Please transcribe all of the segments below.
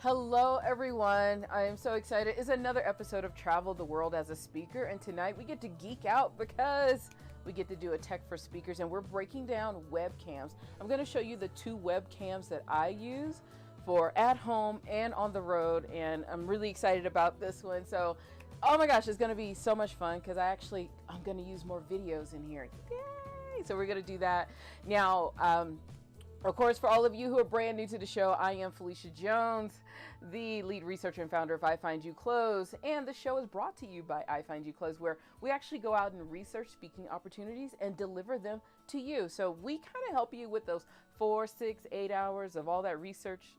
Hello everyone, I am so excited. It's another episode of Travel the World as a Speaker, and tonight we get to geek out because we get to do a tech for speakers and we're breaking down webcams. I'm going to show you the two webcams that I use for at home and on the road, and I'm really excited about this one. So, oh my gosh, it's going to be so much fun because I'm going to use more videos in here. Yay! So we're going to do that. Now, of course, for all of you who are brand new to the show, I am Phylecia Jones, the lead researcher and founder of iFind You Close, and the show is brought to you by iFind You Close, where we actually go out and research speaking opportunities and deliver them to you. So we kind of help you with those 4, 6, 8 hours of all that research,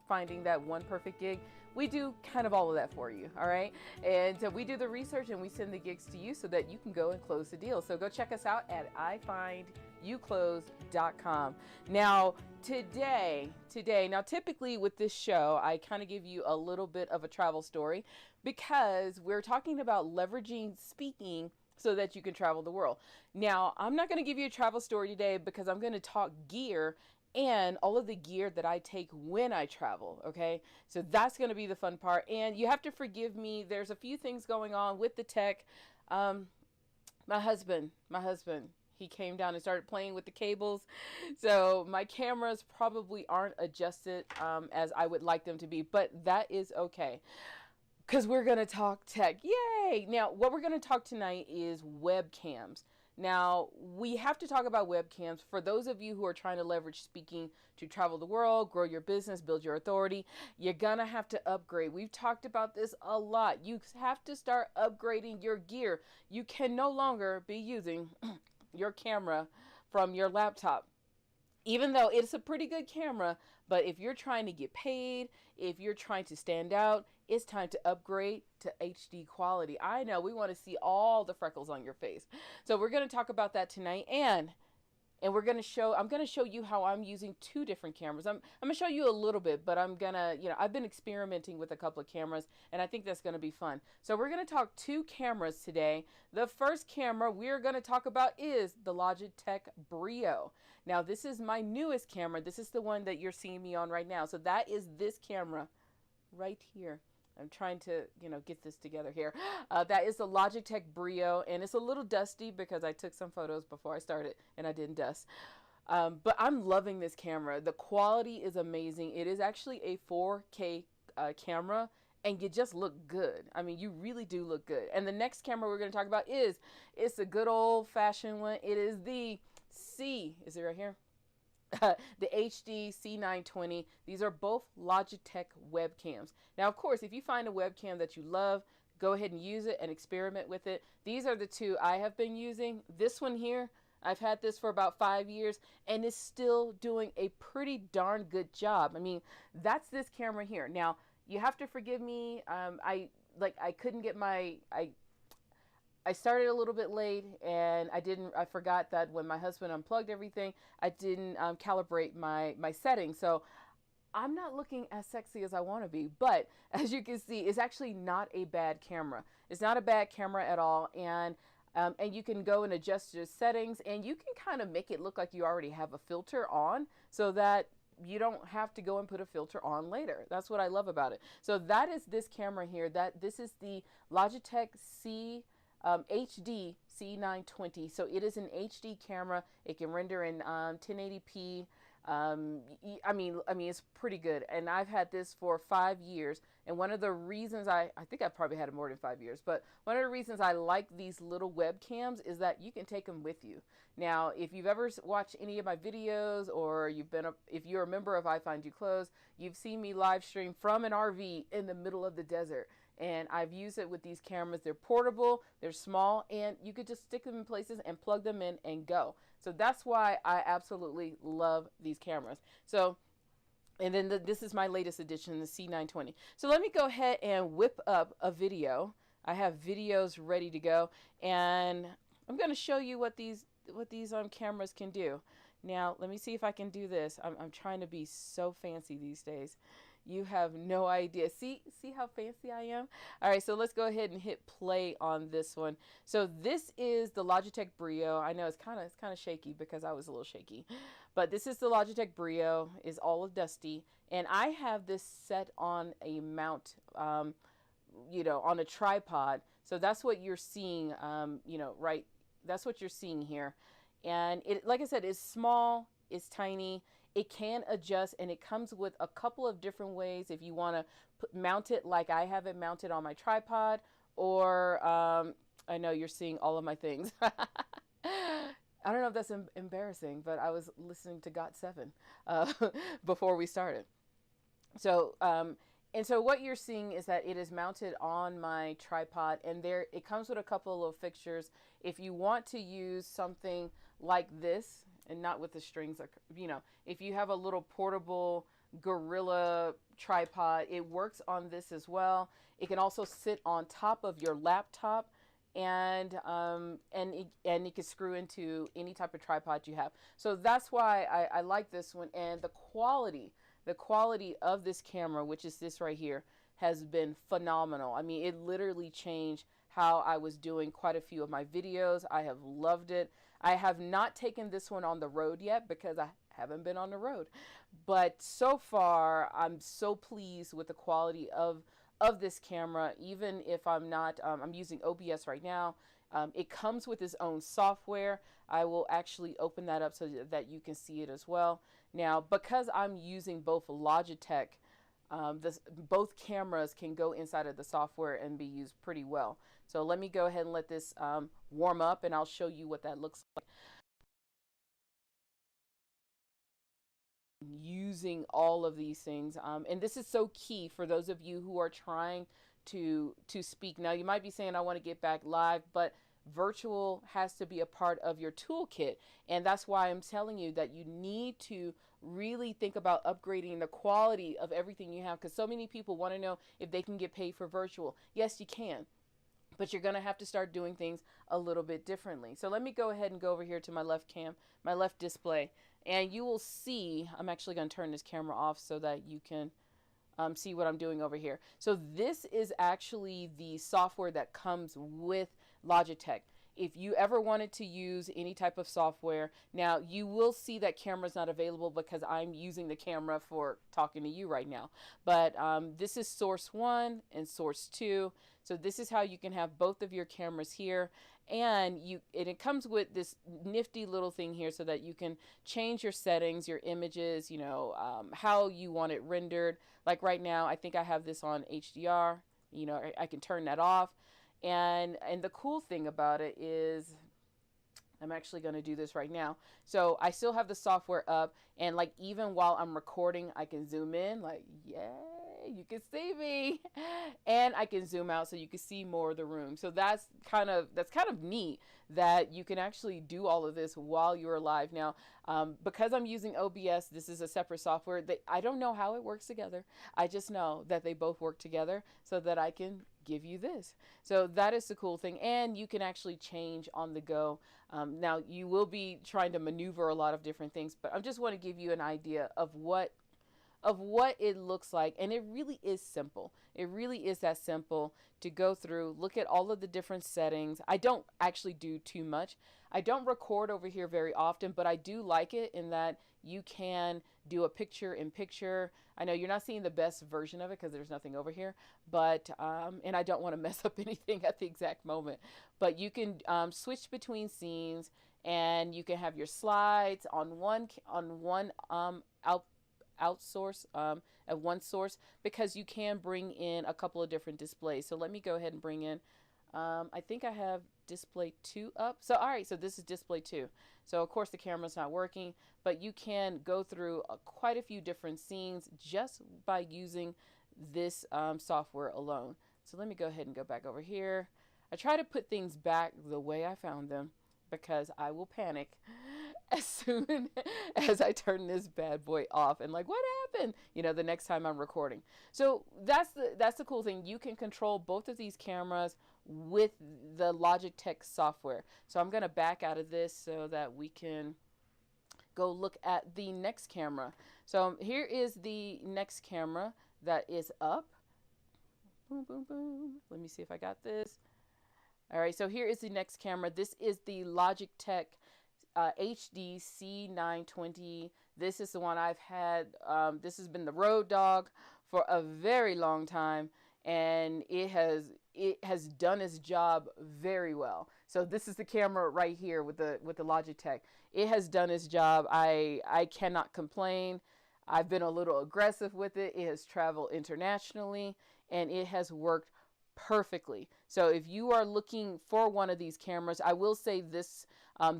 finding that one perfect gig. We do kind of all of that for you, all right? And we do the research and we send the gigs to you so that you can go and close the deal. So go check us out at ifindyouclose.com. Now, today, typically with this show, I kind of give you a little bit of a travel story because we're talking about leveraging speaking so that you can travel the world. Now, I'm not going to give you a travel story today because I'm going to talk gear and all of the gear that I take when I travel, okay? So that's going to be the fun part. And you have to forgive me. There's a few things going on with the tech. My husband, he came down and started playing with the cables. So my cameras probably aren't adjusted as I would like them to be, but that is okay, because we're going to talk tech. Yay! Now, what we're going to talk tonight is webcams. Now, we have to talk about webcams for those of you who are trying to leverage speaking to travel the world, grow your business, build your authority. You're going to have to upgrade. We've talked about this a lot. You have to start upgrading your gear. You can no longer be using your camera from your laptop. Even though it's a pretty good camera, but if you're trying to get paid, if you're trying to stand out, it's time to upgrade to HD quality. I know we want to see all the freckles on your face. So we're going to talk about that tonight, and I'm going to show you how I'm using two different cameras. I'm going to show you a little bit, but I'm going to, I've been experimenting with a couple of cameras, and I think that's going to be fun. So we're going to talk two cameras today. The first camera we're going to talk about is the LogiTech Brio. Now, this is my newest camera. This is the one that you're seeing me on right now. So that is this camera right here. I'm trying to, get this together here. That is the LogiTech Brio, and it's a little dusty because I took some photos before I started and I didn't dust. But I'm loving this camera. The quality is amazing. It is actually a 4K camera, and you just look good. I mean, you really do look good. And the next camera we're going to talk about it's a good old-fashioned one. It is the is it right here? The HD C920. These are both LogiTech webcams. Now, of course, if you find a webcam that you love, go ahead and use it and experiment with it. These are the two I have been using. This one here, I've had this for about 5 years, and it's still doing a pretty darn good job. I mean, that's this camera here. Now, you have to forgive me. I couldn't get I started a little bit late, and I forgot that when my husband unplugged everything, I didn't calibrate my settings. So I'm not looking as sexy as I want to be, but as you can see, it's actually not a bad camera. It's not a bad camera at all. And you can go and adjust your settings, and you can kind of make it look like you already have a filter on so that you don't have to go and put a filter on later. That's what I love about it. So that is this camera here. This is the LogiTech HD C920. So it is an HD camera. It can render in 1080p. I mean, it's pretty good. And I've had this for 5 years. And one of the reasons I think I've probably had it more than 5 years, but one of the reasons I like these little webcams is that you can take them with you. Now, if you've ever watched any of my videos, or if you're a member of iFind You Close, you've seen me live stream from an RV in the middle of the desert. And I've used it with these cameras. They're portable, they're small, and you could just stick them in places and plug them in and go. So that's why I absolutely love these cameras. So, and then this is my latest edition, the C920. So let me go ahead and whip up a video. I have videos ready to go, and I'm going to show you what these cameras can do. Now, let me see if I can do this. I'm trying to be so fancy these days. You have no idea. See how fancy I am? All right, so let's go ahead and hit play on this one. So this is the LogiTech Brio. I know it's kind of shaky because I was a little shaky. But this is the LogiTech Brio, is all of dusty, and I have this set on a mount, on a tripod. So that's what you're seeing, right? That's what you're seeing here. And it, like I said, is small, it's tiny. It can adjust, and it comes with a couple of different ways if you want to mount it like I have it mounted on my tripod, or I know you're seeing all of my things. I don't know if that's embarrassing, but I was listening to Got7 before we started. So, and so what you're seeing is that it is mounted on my tripod, and there it comes with a couple of fixtures. If you want to use something like this, and not with the strings, if you have a little portable Gorilla tripod, it works on this as well. It can also sit on top of your laptop, and it can screw into any type of tripod you have. So that's why I like this one. And the quality of this camera, which is this right here, has been phenomenal. I mean, it literally changed how I was doing quite a few of my videos. I have loved it. I have not taken this one on the road yet because I haven't been on the road. But so far, I'm so pleased with the quality of this camera. Even if I'm not, I'm using OBS right now. It comes with its own software. I will actually open that up so that you can see it as well. Now, because I'm using both Logitech, both cameras can go inside of the software and be used pretty well. So let me go ahead and let this warm up, and I'll show you what that looks like. Using all of these things, and this is so key for those of you who are trying to speak. Now, you might be saying, I want to get back live, but virtual has to be a part of your toolkit, and that's why I'm telling you that you need to really think about upgrading the quality of everything you have, because so many people want to know if they can get paid for virtual. Yes, you can, but you're going to have to start doing things a little bit differently. So let me go ahead and go over here to my left my left display, and you will see, I'm actually going to turn this camera off so that you can see what I'm doing over here. So this is actually the software that comes with Logitech. If you ever wanted to use any type of software, now you will see that camera's not available because I'm using the camera for talking to you right now. But this is source 1 and source 2. So this is how you can have both of your cameras here. And it comes with this nifty little thing here so that you can change your settings, your images, how you want it rendered. Like right now, I think I have this on HDR. I can turn that off. And the cool thing about it is, I'm actually going to do this right now. So I still have the software up, and like even while I'm recording, I can zoom in, like, yay, you can see me, and I can zoom out so you can see more of the room. So that's kind of neat that you can actually do all of this while you're live. Now, because I'm using OBS, this is a separate software. I don't know how it works together. I just know that they both work together so that I can give you this. So that is the cool thing, and you can actually change on the go. Now you will be trying to maneuver a lot of different things, but I just want to give you an idea of what it looks like. And it really is simple. It really is that simple to go through, look at all of the different settings. I don't actually do too much. I don't record over here very often, but I do like it in that you can do a picture in picture. I know you're not seeing the best version of it because there's nothing over here, but and I don't want to mess up anything at the exact moment, but you can switch between scenes, and you can have your slides on one outsource at one source, because you can bring in a couple of different displays. So let me go ahead and bring in, I think I have display 2 up. So all right, so this is display 2. So of course the camera's not working, but you can go through quite a few different scenes just by using this software alone. So let me go ahead and go back over here. I try to put things back the way I found them because I will panic as soon as I turn this bad boy off and like, what happened? The next time I'm recording. So that's the cool thing. You can control both of these cameras with the Logitech software. So I'm going to back out of this so that we can go look at the next camera. So here is the next camera. that is up. Boom, boom, boom. Let me see if I got this. All right, so here is the next camera. This is the LogiTech HD C920. This is the one I've had. This has been the road dog for a very long time, and it has done its job very well. So this is the camera right here with the LogiTech. It has done its job. I cannot complain. I've been a little aggressive with it. It has traveled internationally, and it has worked perfectly. So if you are looking for one of these cameras, I will say this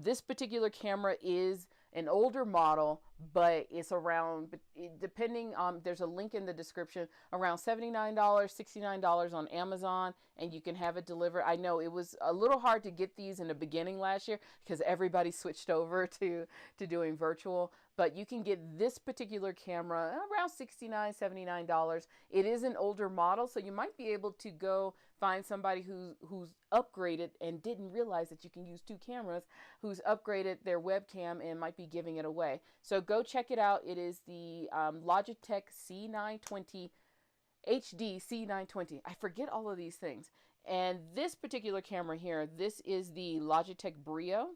this particular camera is an older model, but it's around, depending on, there's a link in the description, around $79, $69 on Amazon, and you can have it delivered. I know it was a little hard to get these in the beginning last year because everybody switched over to doing virtual, but you can get this particular camera around $69, $79. It is an older model, so you might be able to go find somebody who's upgraded and didn't realize that you can use two cameras, who's upgraded their webcam and might be giving it away. So go check it out. It is the LogiTech C920 HD C920. I forget all of these things. And this particular camera here, this is the LogiTech Brio.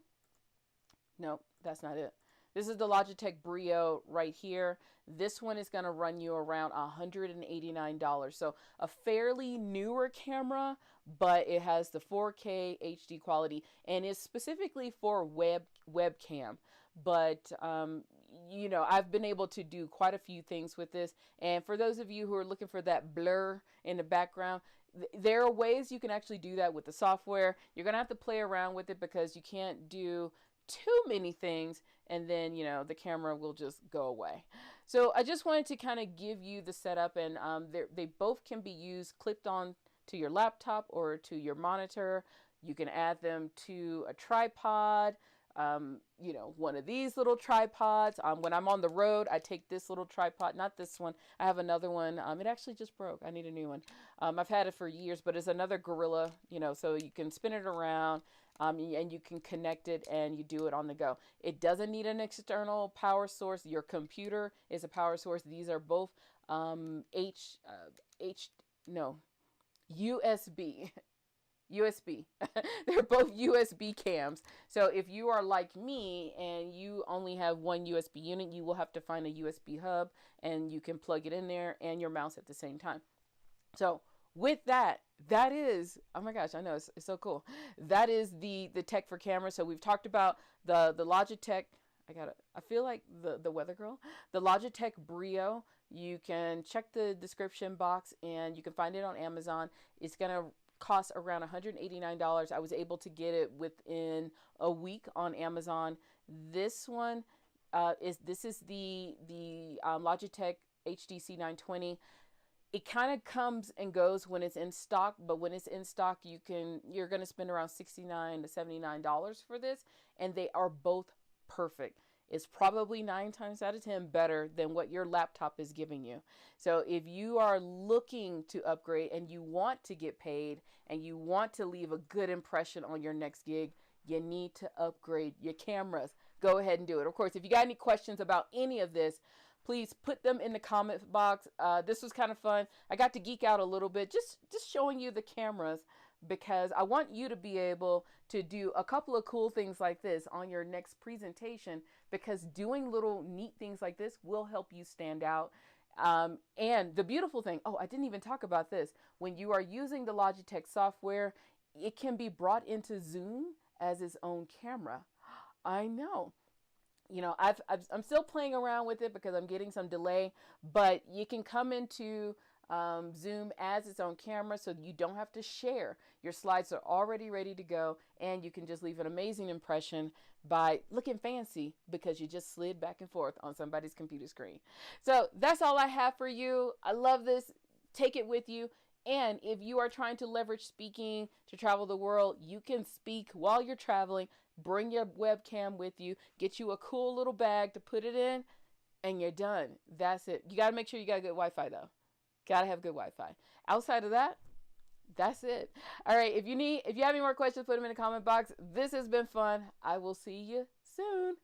No, that's not it. This is the LogiTech Brio right here. This one is going to run you around $189. So a fairly newer camera, but it has the 4K HD quality and is specifically for webcam. But, you know, I've been able to do quite a few things with this. And for those of you who are looking for that blur in the background, there are ways you can actually do that with the software. You're going to have to play around with it because you can't do too many things, and then, you know, the camera will just go away. So I just wanted to kind of give you the setup, and they both can be used clipped on to your laptop or to your monitor. You can add them to a tripod, you know, one of these little tripods. When I'm on the road, I take this little tripod, not this one. I have another one. It actually just broke. I need a new one. I've had it for years, but it's another Gorilla, you know, so you can spin it around. And you can connect it and you do it on the go. It doesn't need an external power source. Your computer is a power source. These are both USB. USB. They're both USB cams. So if you are like me and you only have one USB unit, you will have to find a USB hub and you can plug it in there and your mouse at the same time. So with that, that is, oh my gosh, I know, it's so cool. That is the tech for camera. So we've talked about the LogiTech, I feel like the weather girl, the LogiTech Brio. You can check the description box and you can find it on Amazon. It's going to cost around $189. I was able to get it within a week on Amazon. This one is the LogiTech HD C920. It kind of comes and goes when it's in stock, but when it's in stock, you're going to spend around $69 to $79 for this, and they are both perfect. It's probably 9 times out of 10 better than what your laptop is giving you. So if you are looking to upgrade and you want to get paid and you want to leave a good impression on your next gig, you need to upgrade your cameras. Go ahead and do it. Of course, if you got any questions about any of this, please put them in the comment box. This was kind of fun. I got to geek out a little bit, just showing you the cameras, because I want you to be able to do a couple of cool things like this on your next presentation, because doing little neat things like this will help you stand out. And the beautiful thing, oh, I didn't even talk about this. When you are using the LogiTech software, it can be brought into Zoom as its own camera. I know. You know, I'm still playing around with it because I'm getting some delay, but you can come into Zoom as its own camera, so you don't have to share. Your slides are already ready to go, and you can just leave an amazing impression by looking fancy because you just slid back and forth on somebody's computer screen. So that's all I have for you. I love this. Take it with you. And if you are trying to leverage speaking to travel the world, you can speak while you're traveling. Bring your webcam with you. Get you a cool little bag to put it in, and you're done. That's it. You got to make sure you got good Wi-Fi, though. Got to have good Wi-Fi. Outside of that, that's it. All right. If you have any more questions, put them in the comment box. This has been fun. I will see you soon.